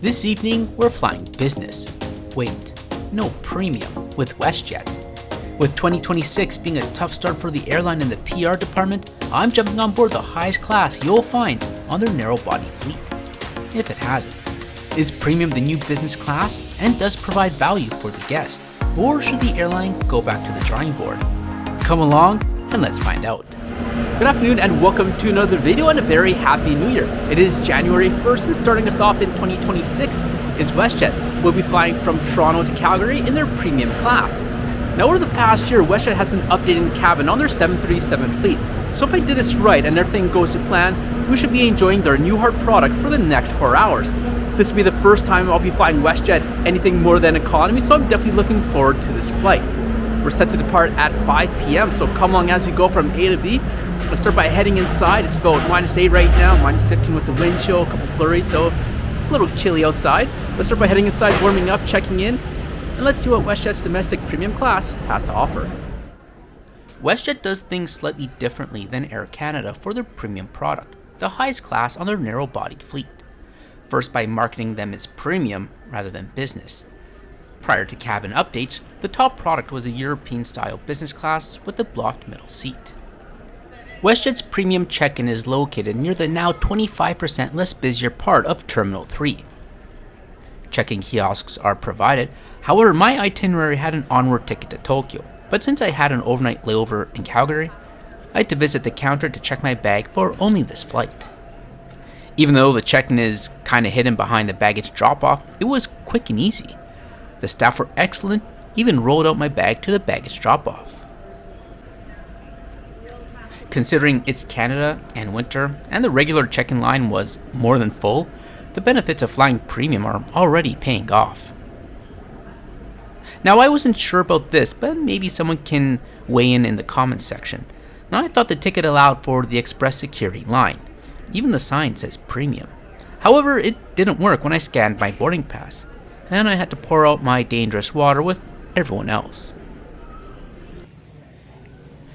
This evening, we're flying business. Wait, no, premium with WestJet. With 2026 being a tough start for the airline and the PR department, I'm jumping on board the highest class you'll find on their narrow-body fleet. If it hasn't. Is premium the new business class and does provide value for the guest? Or should the airline go back to the drawing board? Come along and let's find out. Good afternoon and welcome to another video and a very happy new year. It is January 1st and starting us off in 2026 is WestJet. We'll be flying from Toronto to Calgary in their premium class. Now over the past year, WestJet has been updating the cabin on their 737 fleet. So if I did this right and everything goes to plan, we should be enjoying their new hard product for the next 4 hours. This will be the first time I'll be flying WestJet anything more than economy, so I'm definitely looking forward to this flight. We're set to depart at 5 p.m, so come along as we go from A to B. Let's start by heading inside. It's about -8 right now, -15 with the wind chill, a couple flurries, so a little chilly outside. Let's start by heading inside, warming up, checking in, and let's see what WestJet's domestic premium class has to offer. WestJet does things slightly differently than Air Canada for their premium product, the highest class on their narrow-bodied fleet. First, by marketing them as premium rather than business. Prior to cabin updates, the top product was a European-style business class with a blocked middle seat. WestJet's premium check-in is located near the now 25% less busier part of Terminal 3. Check-in kiosks are provided, however my itinerary had an onward ticket to Tokyo, but since I had an overnight layover in Calgary, I had to visit the counter to check my bag for only this flight. Even though the check-in is kinda hidden behind the baggage drop-off, it was quick and easy. The staff were excellent, even rolled out my bag to the baggage drop-off. Considering it's Canada and winter, and the regular check-in line was more than full, the benefits of flying premium are already paying off. Now I wasn't sure about this, but maybe someone can weigh in the comments section. Now I thought the ticket allowed for the express security line. Even the sign says premium. However, it didn't work when I scanned my boarding pass, and I had to pour out my dangerous water with everyone else.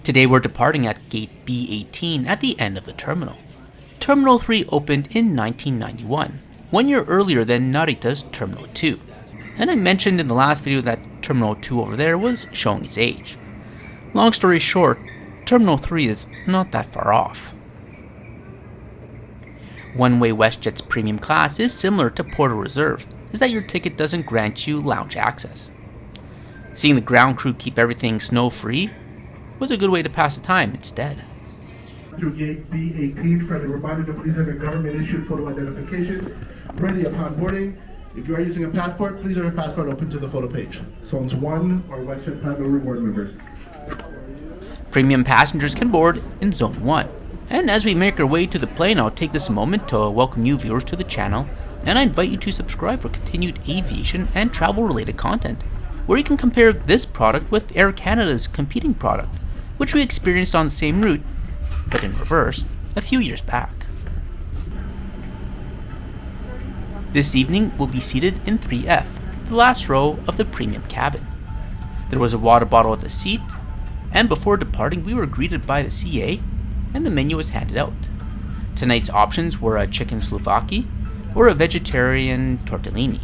Today we're departing at gate B18 at the end of the terminal. Terminal 3 opened in 1991, 1 year earlier than Narita's Terminal 2. And I mentioned in the last video that Terminal 2 over there was showing its age. Long story short, Terminal 3 is not that far off. One way WestJet's premium class is similar to Porter Reserve is that your ticket doesn't grant you lounge access. Seeing the ground crew keep everything snow-free was a good way to pass the time instead. Through gate B18, friendly reminder to please have your government-issued photo identification ready upon boarding. If you are using a passport, please have your passport open to the photo page. Zones 1 or WestJet Premium Reward members. Premium passengers can board in Zone 1. And as we make our way to the plane, I'll take this moment to welcome you viewers to the channel, and I invite you to subscribe for continued aviation and travel-related content, where you can compare this product with Air Canada's competing product, which we experienced on the same route, but in reverse, a few years back. This evening, we'll be seated in 3F, the last row of the premium cabin. There was a water bottle at the seat, and before departing, we were greeted by the CA, and the menu was handed out. Tonight's options were a chicken souvlaki or a vegetarian tortellini.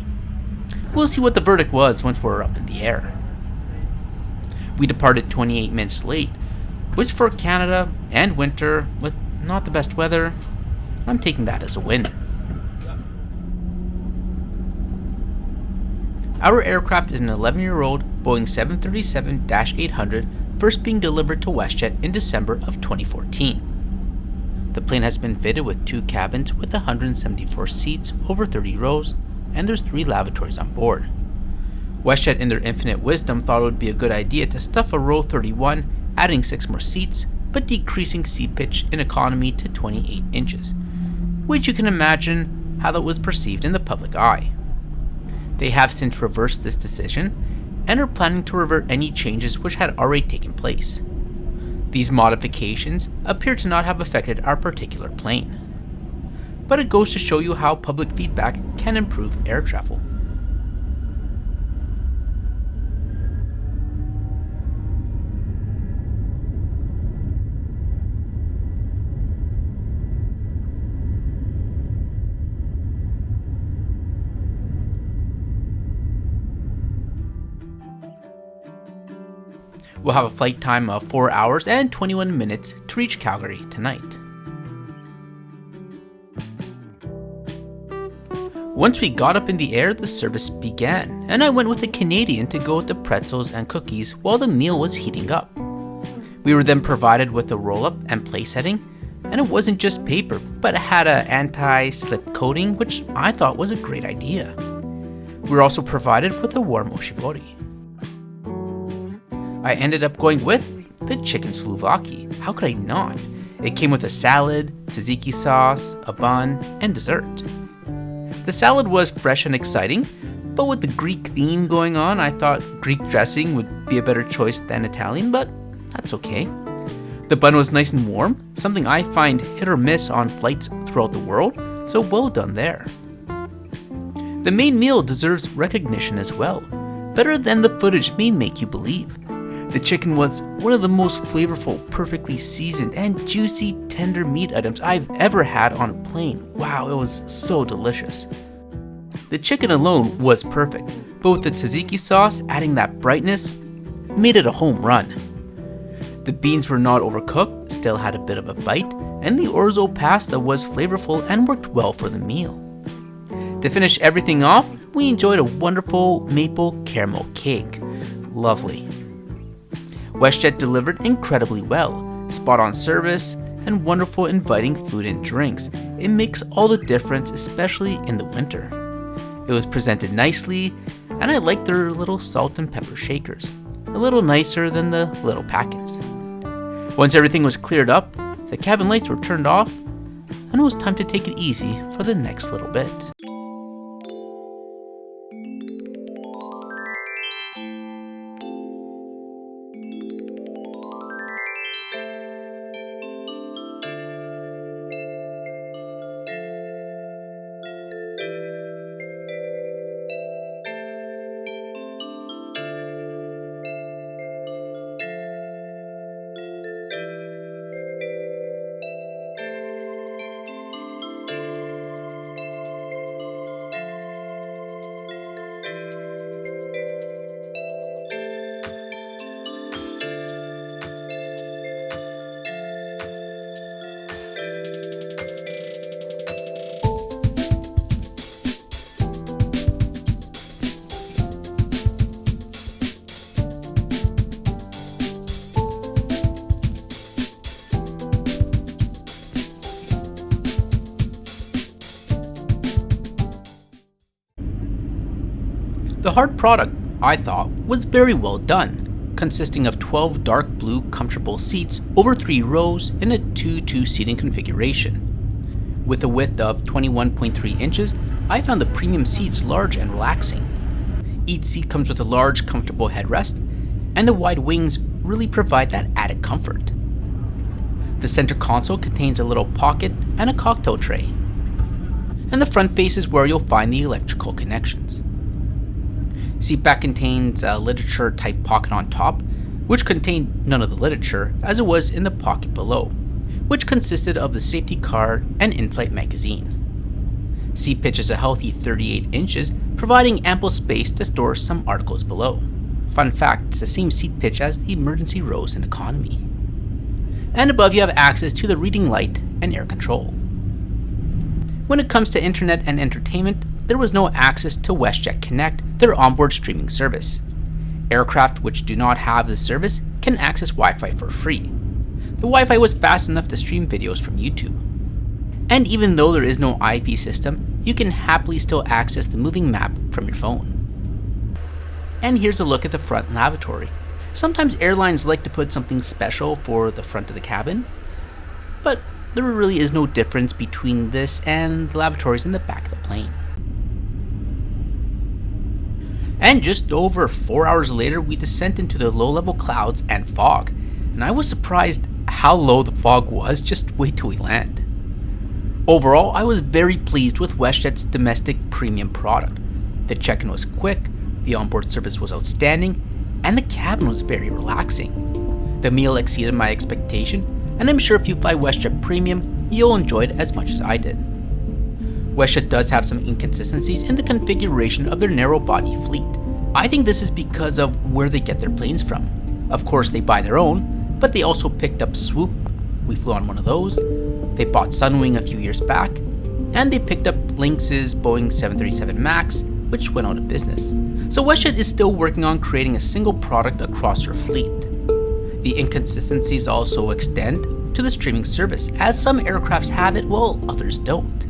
We'll see what the verdict was once we're up in the air. We departed 28 minutes late, which for Canada and winter, with not the best weather, I'm taking that as a win. Our aircraft is an 11-year-old Boeing 737-800, first being delivered to WestJet in December of 2014. The plane has been fitted with 2 cabins with 174 seats over 30 rows, and there's 3 lavatories on board. WestJet in their infinite wisdom thought it would be a good idea to stuff a row 31, adding 6 more seats, but decreasing seat pitch in economy to 28 inches, which you can imagine how that was perceived in the public eye. They have since reversed this decision, and are planning to revert any changes which had already taken place. These modifications appear to not have affected our particular plane. But it goes to show you how public feedback can improve air travel. We'll have a flight time of 4 hours and 21 minutes to reach Calgary tonight. Once we got up in the air, the service began, and I went with a Canadian to go with the pretzels and cookies while the meal was heating up. We were then provided with a roll-up and place setting, and it wasn't just paper, but it had an anti-slip coating, which I thought was a great idea. We were also provided with a warm oshibori. I ended up going with the chicken souvlaki. How could I not? It came with a salad, tzatziki sauce, a bun, and dessert. The salad was fresh and exciting, but with the Greek theme going on, I thought Greek dressing would be a better choice than Italian, but that's okay. The bun was nice and warm, something I find hit or miss on flights throughout the world, so well done there. The main meal deserves recognition as well, better than the footage may make you believe. The chicken was one of the most flavorful, perfectly seasoned, and juicy, tender meat items I've ever had on a plane. Wow, it was so delicious. The chicken alone was perfect, but with the tzatziki sauce adding that brightness, made it a home run. The beans were not overcooked, still had a bit of a bite, and the orzo pasta was flavorful and worked well for the meal. To finish everything off, we enjoyed a wonderful maple caramel cake. Lovely. WestJet delivered incredibly well, spot-on service, and wonderful inviting food and drinks. It makes all the difference, especially in the winter. It was presented nicely, and I liked their little salt and pepper shakers, a little nicer than the little packets. Once everything was cleared up, the cabin lights were turned off, and it was time to take it easy for the next little bit. The hard product, I thought, was very well done, consisting of 12 dark blue comfortable seats over 3 rows in a 2-2 seating configuration. With a width of 21.3 inches, I found the premium seats large and relaxing. Each seat comes with a large, comfortable headrest, and the wide wings really provide that added comfort. The center console contains a little pocket and a cocktail tray, and the front face is where you'll find the electrical connections. Seatback contains a literature type pocket on top, which contained none of the literature as it was in the pocket below, which consisted of the safety card and inflight magazine. Seat pitch is a healthy 38 inches, providing ample space to store some articles below. Fun fact, it's the same seat pitch as the emergency rows in economy. And above you have access to the reading light and air control. When it comes to internet and entertainment, there was no access to WestJet Connect, their onboard streaming service. Aircraft which do not have this service can access Wi-Fi for free. The Wi-Fi was fast enough to stream videos from YouTube. And even though there is no IP system, you can happily still access the moving map from your phone. And here's a look at the front lavatory. Sometimes airlines like to put something special for the front of the cabin, but there really is no difference between this and the lavatories in the back of the plane. And just over 4 hours later, we descend into the low-level clouds and fog, and I was surprised how low the fog was. Just wait till we land. Overall, I was very pleased with WestJet's domestic premium product. The check-in was quick, the onboard service was outstanding, and the cabin was very relaxing. The meal exceeded my expectation, and I'm sure if you fly WestJet Premium, you'll enjoy it as much as I did. WestJet does have some inconsistencies in the configuration of their narrow-body fleet. I think this is because of where they get their planes from. Of course, they buy their own, but they also picked up Swoop. We flew on one of those. They bought Sunwing a few years back, and they picked up Lynx's Boeing 737 MAX, which went out of business. So WestJet is still working on creating a single product across their fleet. The inconsistencies also extend to the streaming service, as some aircrafts have it while others don't.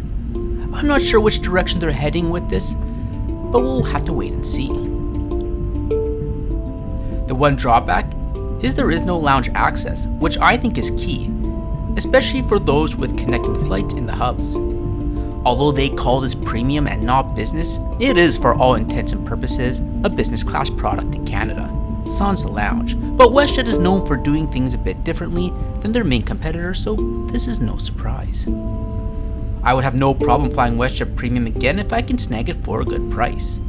I'm not sure which direction they're heading with this, but we'll have to wait and see. The one drawback is there is no lounge access, which I think is key, especially for those with connecting flights in the hubs. Although they call this premium and not business, it is for all intents and purposes a business class product in Canada, sans the lounge. But WestJet is known for doing things a bit differently than their main competitor, so this is no surprise. I would have no problem flying WestJet Premium again if I can snag it for a good price.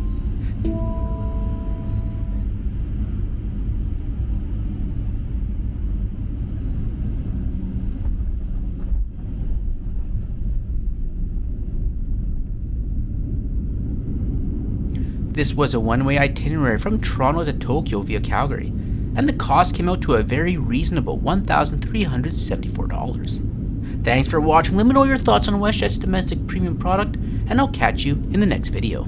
This was a one-way itinerary from Toronto to Tokyo via Calgary, and the cost came out to a very reasonable $1,374. Thanks for watching. Let me know your thoughts on WestJet's domestic premium product, and I'll catch you in the next video.